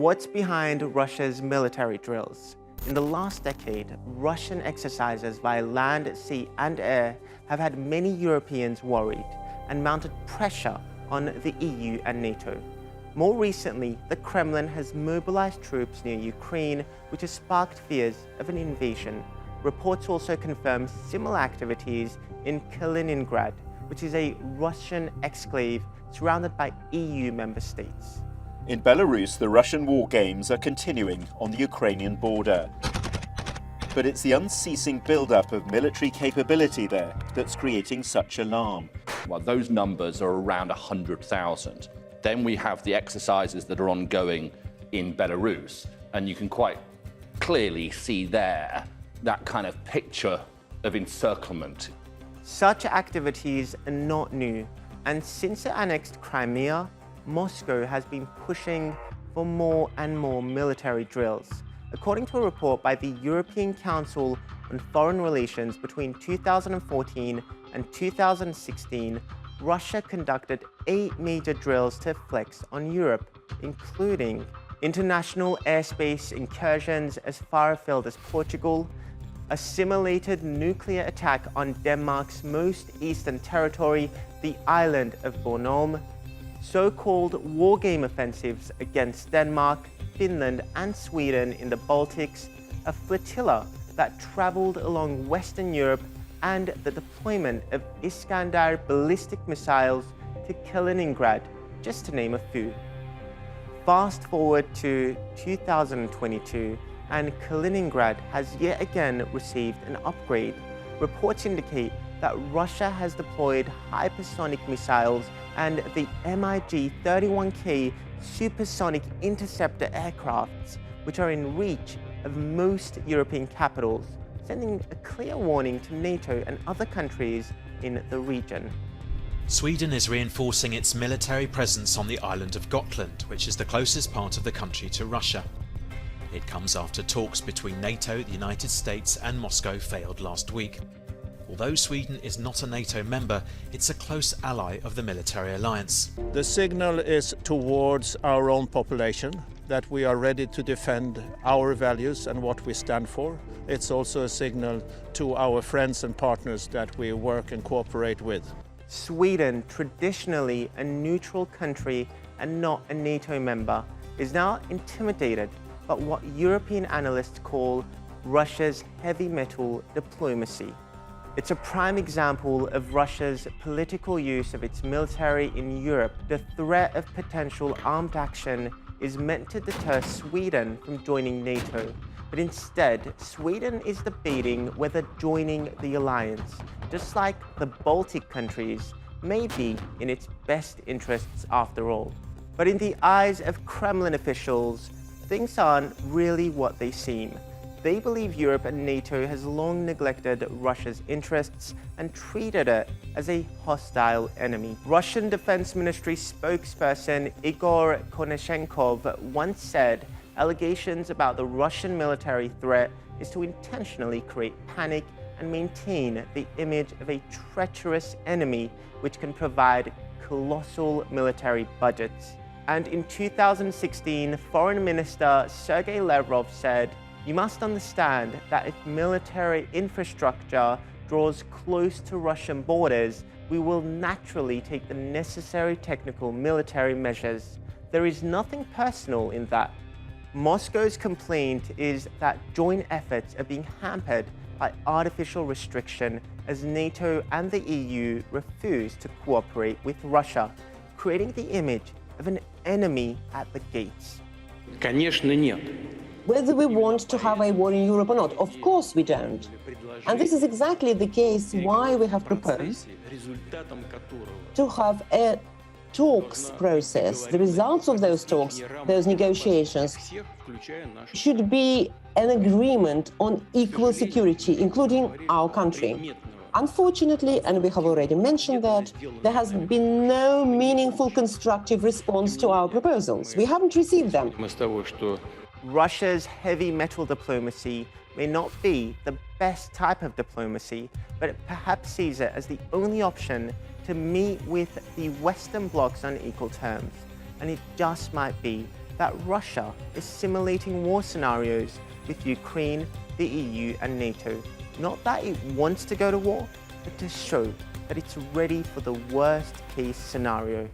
What's behind Russia's military drills? In the last decade, Russian exercises via land, sea and air have had many Europeans worried and mounted pressure on the EU and NATO. More recently, the Kremlin has mobilized troops near Ukraine, which has sparked fears of an invasion. Reports also confirm similar activities in Kaliningrad, which is a Russian exclave surrounded by EU member states. In Belarus, the Russian war games are continuing on the Ukrainian border. But it's the unceasing build-up of military capability there that's creating such alarm. Well, those numbers are around 100,000. Then we have the exercises that are ongoing in Belarus, and you can quite clearly see there that kind of picture of encirclement. Such activities are not new, and since it annexed Crimea, Moscow has been pushing for more and more military drills. According to a report by the European Council on Foreign Relations between 2014 and 2016, Russia conducted 8 major drills to flex on Europe, including international airspace incursions as far afield as Portugal, a simulated nuclear attack on Denmark's most eastern territory, the island of Bornholm, so-called wargame offensives against Denmark, Finland and Sweden in the Baltics, a flotilla that traveled along Western Europe, and the deployment of Iskander ballistic missiles to Kaliningrad, just to name a few. Fast forward to 2022, and Kaliningrad has yet again received an upgrade. Reports indicate that Russia has deployed hypersonic missiles and the MiG-31K supersonic interceptor aircrafts, which are in reach of most European capitals, sending a clear warning to NATO and other countries in the region. Sweden is reinforcing its military presence on the island of Gotland, which is the closest part of the country to Russia. It comes after talks between NATO, the United States and Moscow failed last week. Although Sweden is not a NATO member, it's a close ally of the military alliance. The signal is towards our own population that we are ready to defend our values and what we stand for. It's also a signal to our friends and partners that we work and cooperate with. Sweden, traditionally a neutral country and not a NATO member, is now intimidated by what European analysts call Russia's heavy metal diplomacy. It's a prime example of Russia's political use of its military in Europe. The threat of potential armed action is meant to deter Sweden from joining NATO, but instead, Sweden is debating whether joining the alliance, just like the Baltic countries, may be in its best interests after all. But in the eyes of Kremlin officials, things aren't really what they seem. They believe Europe and NATO has long neglected Russia's interests and treated it as a hostile enemy. Russian Defense Ministry spokesperson Igor Konashenkov once said allegations about the Russian military threat is to intentionally create panic and maintain the image of a treacherous enemy which can provide colossal military budgets. And in 2016, Foreign Minister Sergei Lavrov said, "You must understand that if military infrastructure draws close to Russian borders, we will naturally take the necessary technical military measures. There is nothing personal in that." Moscow's complaint is that joint efforts are being hampered by artificial restriction as NATO and the EU refuse to cooperate with Russia, creating the image of an enemy at the gates. Конечно, нет. Whether we want to have a war in Europe or not, of course we don't. And this is exactly the case why we have proposed to have a talks process. The results of those talks, those negotiations, should be an agreement on equal security, including our country. Unfortunately, and we have already mentioned that, there has been no meaningful constructive response to our proposals. We haven't received them. Russia's heavy metal diplomacy may not be the best type of diplomacy, but it perhaps sees it as the only option to meet with the Western blocs on equal terms. And it just might be that Russia is simulating war scenarios with Ukraine, the EU and NATO. Not that it wants to go to war, but to show that it's ready for the worst case scenario.